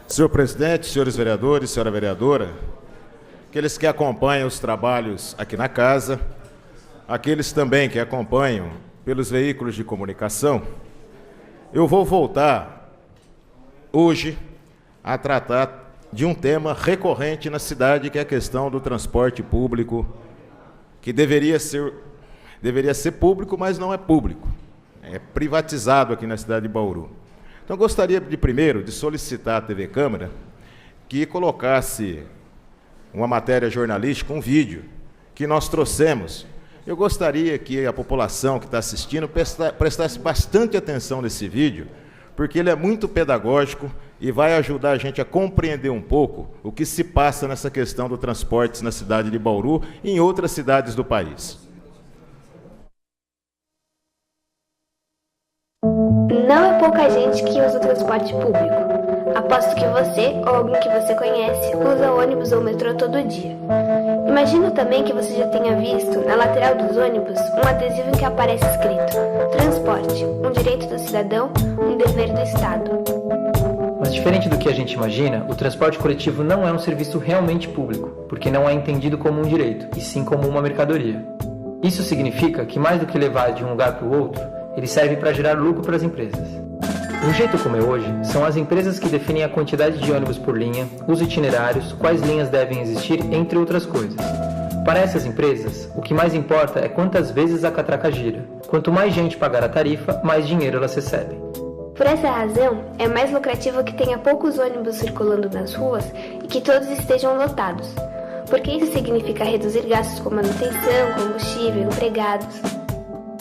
Senhor presidente, senhores vereadores, senhora vereadora, aqueles que acompanham os trabalhos aqui na casa, aqueles também que acompanham pelos veículos de comunicação, eu vou voltar hoje a tratar de um tema recorrente na cidade, que é a questão do transporte público, que deveria ser público, mas não é público. É privatizado aqui na cidade de Bauru. Então, eu gostaria primeiro de solicitar à TV Câmara que colocasse uma matéria jornalística, um vídeo que nós trouxemos. Eu gostaria que a população que está assistindo prestasse bastante atenção nesse vídeo, porque ele é muito pedagógico e vai ajudar a gente a compreender um pouco o que se passa nessa questão do transporte na cidade de Bauru e em outras cidades do país. Não é pouca gente que usa o transporte público. Aposto que você, ou alguém que você conhece, usa ônibus ou metrô todo dia. Imagino também que você já tenha visto, na lateral dos ônibus, um adesivo em que aparece escrito: transporte, um direito do cidadão, um dever do Estado. Mas diferente do que a gente imagina, o transporte coletivo não é um serviço realmente público, porque não é entendido como um direito, e sim como uma mercadoria. Isso significa que, mais do que levar de um lugar para o outro, ele serve para gerar lucro para as empresas. Do jeito como é hoje, são as empresas que definem a quantidade de ônibus por linha, os itinerários, quais linhas devem existir, entre outras coisas. Para essas empresas, o que mais importa é quantas vezes a catraca gira. Quanto mais gente pagar a tarifa, mais dinheiro elas recebem. Por essa razão, é mais lucrativo que tenha poucos ônibus circulando nas ruas e que todos estejam lotados, porque isso significa reduzir gastos com manutenção, combustível, empregados.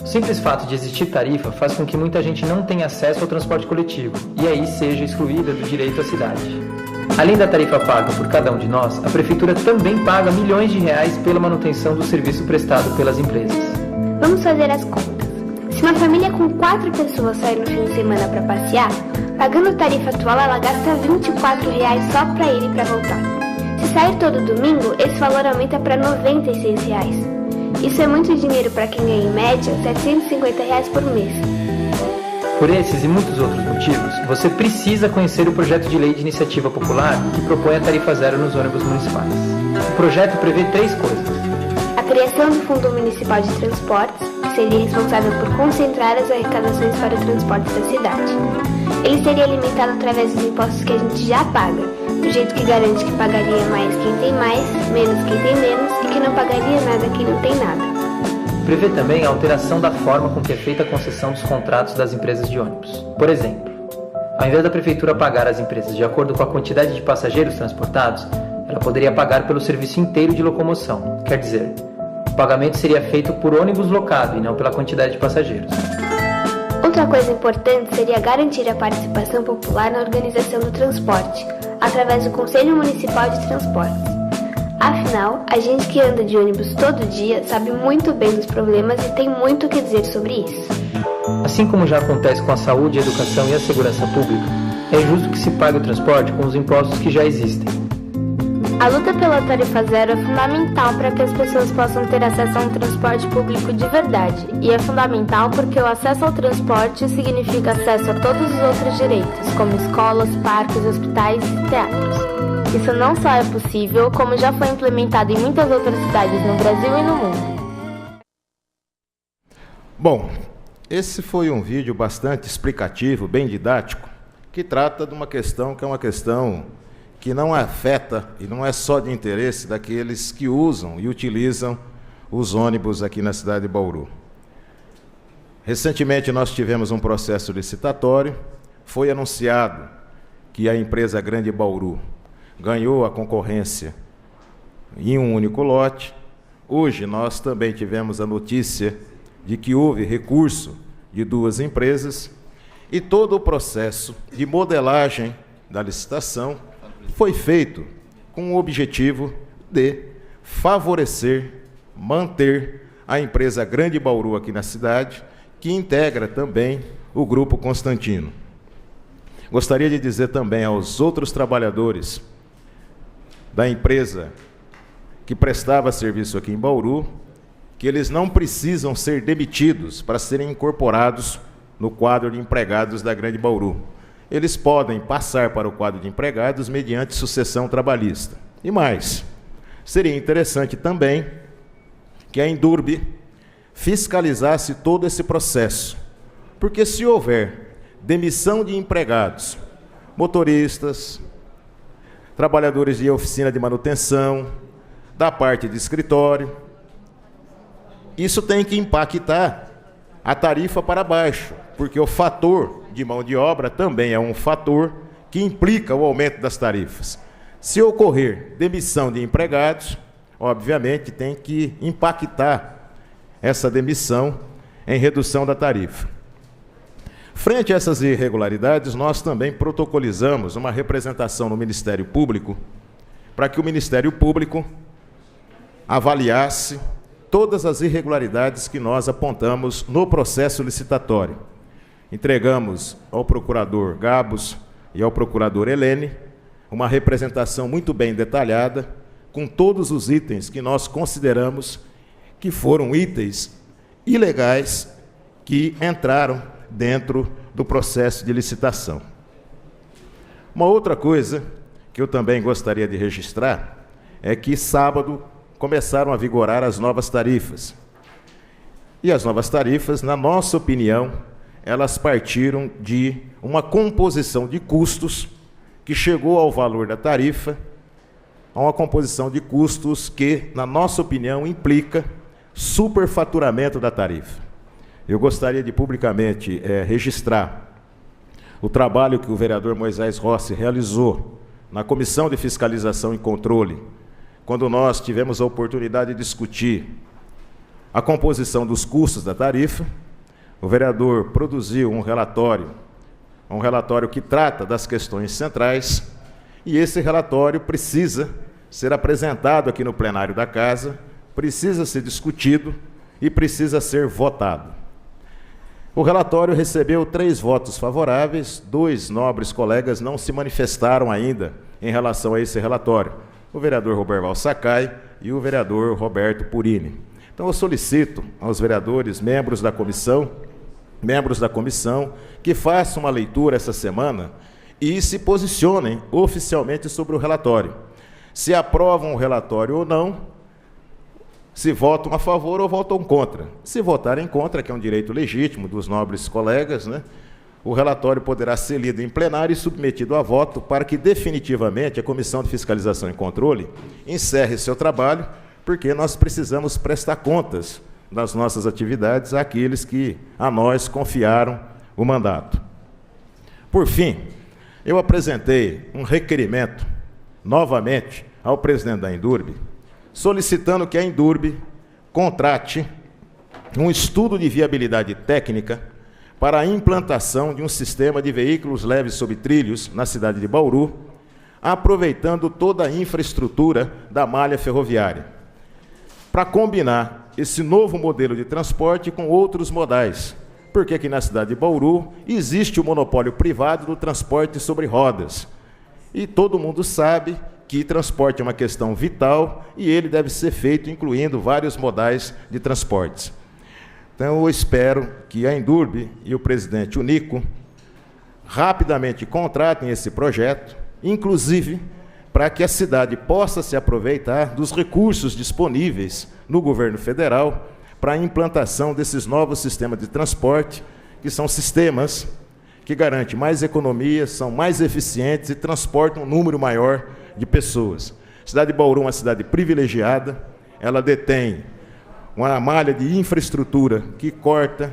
O simples fato de existir tarifa faz com que muita gente não tenha acesso ao transporte coletivo e aí seja excluída do direito à cidade. Além da tarifa paga por cada um de nós, a prefeitura também paga milhões de reais pela manutenção do serviço prestado pelas empresas. Vamos fazer as contas. Se uma família com 4 pessoas sair no fim de semana para passear, pagando a tarifa atual, ela gasta R$ 24 só para ir e para voltar. Se sair todo domingo, esse valor aumenta para R$ 96. Isso é muito dinheiro para quem ganha em média R$ 750 por mês. Por esses e muitos outros motivos, você precisa conhecer o projeto de lei de iniciativa popular que propõe a tarifa zero nos ônibus municipais. O projeto prevê 3 coisas: a criação do Fundo Municipal de Transportes, que seria responsável por concentrar as arrecadações para o transporte da cidade. Ele seria limitado através dos impostos que a gente já paga, do jeito que garante que pagaria mais quem tem mais, menos quem tem menos e que não pagaria nada quem não tem nada. Prevê também a alteração da forma com que é feita a concessão dos contratos das empresas de ônibus. Por exemplo, ao invés da prefeitura pagar às empresas de acordo com a quantidade de passageiros transportados, ela poderia pagar pelo serviço inteiro de locomoção. Quer dizer, o pagamento seria feito por ônibus locado e não pela quantidade de passageiros. Outra coisa importante seria garantir a participação popular na organização do transporte, através do Conselho Municipal de Transportes. Afinal, a gente que anda de ônibus todo dia sabe muito bem dos problemas e tem muito o que dizer sobre isso. Assim como já acontece com a saúde, a educação e a segurança pública, é justo que se pague o transporte com os impostos que já existem. A luta pela tarifa zero é fundamental para que as pessoas possam ter acesso a um transporte público de verdade. E é fundamental porque o acesso ao transporte significa acesso a todos os outros direitos, como escolas, parques, hospitais e teatros. Isso não só é possível, como já foi implementado em muitas outras cidades no Brasil e no mundo. Bom, esse foi um vídeo bastante explicativo, bem didático, que trata de uma questão que é uma questão que não afeta e não é só de interesse daqueles que usam e utilizam os ônibus aqui na cidade de Bauru. Recentemente nós tivemos um processo licitatório, foi anunciado que a empresa Grande Bauru ganhou a concorrência em um único lote. Hoje nós também tivemos a notícia de que houve recurso de 2 empresas e todo o processo de modelagem da licitação foi feito com o objetivo de favorecer, manter a empresa Grande Bauru aqui na cidade, que integra também o Grupo Constantino. Gostaria de dizer também aos outros trabalhadores da empresa que prestava serviço aqui em Bauru, que eles não precisam ser demitidos para serem incorporados no quadro de empregados da Grande Bauru. eles podem passar para o quadro de empregados mediante sucessão trabalhista. E mais, seria interessante também que a Endurbe fiscalizasse todo esse processo, porque se houver demissão de empregados, motoristas, trabalhadores de oficina de manutenção, da parte de escritório, isso tem que impactar a tarifa para baixo, porque o fator de mão de obra também é um fator que implica o aumento das tarifas. Se ocorrer demissão de empregados, obviamente tem que impactar essa demissão em redução da tarifa. Frente a essas irregularidades, nós também protocolizamos uma representação no Ministério Público para que o Ministério Público avaliasse todas as irregularidades que nós apontamos no processo licitatório. Entregamos ao procurador Gabos e ao procurador Helene uma representação muito bem detalhada, com todos os itens que nós consideramos que foram itens ilegais que entraram dentro do processo de licitação. Uma outra coisa que eu também gostaria de registrar é que sábado começaram a vigorar as novas tarifas. E as novas tarifas, na nossa opinião, elas partiram de uma composição de custos que chegou ao valor da tarifa, a uma composição de custos que, na nossa opinião, implica superfaturamento da tarifa. Eu gostaria de publicamente registrar o trabalho que o vereador Moisés Rossi realizou na Comissão de Fiscalização e Controle, quando nós tivemos a oportunidade de discutir a composição dos custos da tarifa. O vereador produziu um relatório que trata das questões centrais, e esse relatório precisa ser apresentado aqui no plenário da Casa, precisa ser discutido e precisa ser votado. O relatório recebeu 3 votos favoráveis, 2 nobres colegas não se manifestaram ainda em relação a esse relatório, o vereador Roberval Sakai e o vereador Roberto Purini. Então eu solicito aos vereadores, membros da comissão, que façam uma leitura essa semana e se posicionem oficialmente sobre o relatório. Se aprovam o relatório ou não, se votam a favor ou votam contra. Se votarem contra, que é um direito legítimo dos nobres colegas, né, o relatório poderá ser lido em plenário e submetido a voto para que definitivamente a Comissão de Fiscalização e Controle encerre seu trabalho, porque nós precisamos prestar contas das nossas atividades àqueles que a nós confiaram o mandato. Por fim, eu apresentei um requerimento, novamente, ao presidente da Endurbe, solicitando que a Endurbe contrate um estudo de viabilidade técnica para a implantação de um sistema de veículos leves sobre trilhos na cidade de Bauru, aproveitando toda a infraestrutura da malha ferroviária, para combinar esse novo modelo de transporte com outros modais, porque aqui na cidade de Bauru existe o monopólio privado do transporte sobre rodas, e todo mundo sabe que transporte é uma questão vital e ele deve ser feito incluindo vários modais de transportes. Então, eu espero que a Endurbe e o presidente Unico rapidamente contratem esse projeto, inclusive para que a cidade possa se aproveitar dos recursos disponíveis no governo federal para a implantação desses novos sistemas de transporte, que são sistemas que garantem mais economia, são mais eficientes e transportam um número maior de pessoas. A cidade de Bauru é uma cidade privilegiada, ela detém uma malha de infraestrutura que corta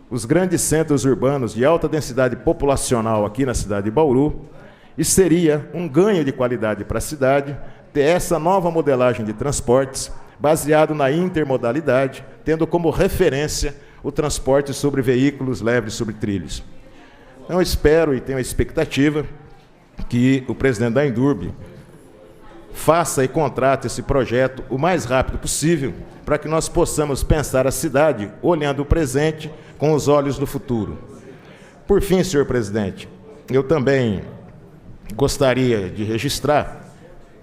os grandes centros urbanos de alta densidade populacional aqui na cidade de Bauru, e seria um ganho de qualidade para a cidade ter essa nova modelagem de transportes baseado na intermodalidade, tendo como referência o transporte sobre veículos leves sobre trilhos. Então, eu espero e tenho a expectativa que o presidente da Endurbe faça e contrate esse projeto o mais rápido possível, para que nós possamos pensar a cidade olhando o presente com os olhos do futuro. Por fim, senhor presidente, eu também gostaria de registrar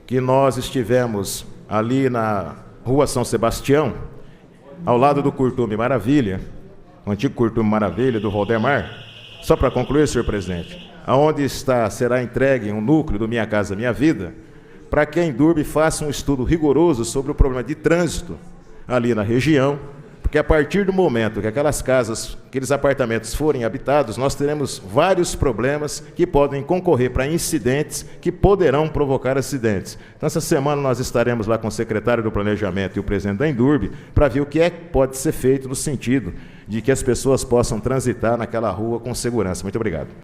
que nós estivemos ali na Rua São Sebastião, ao lado do Curtume Maravilha, o antigo Curtume Maravilha do Valdemar, Só para concluir, senhor presidente, aonde será entregue um núcleo do Minha Casa Minha Vida, para que a Indurbe faça um estudo rigoroso sobre o problema de trânsito ali na região, porque a partir do momento que aquelas casas, aqueles apartamentos forem habitados, nós teremos vários problemas que podem concorrer para incidentes que poderão provocar acidentes. Então, essa semana nós estaremos lá com o secretário do Planejamento e o presidente da Indurbe para ver o que pode ser feito no sentido de que as pessoas possam transitar naquela rua com segurança. Muito obrigado.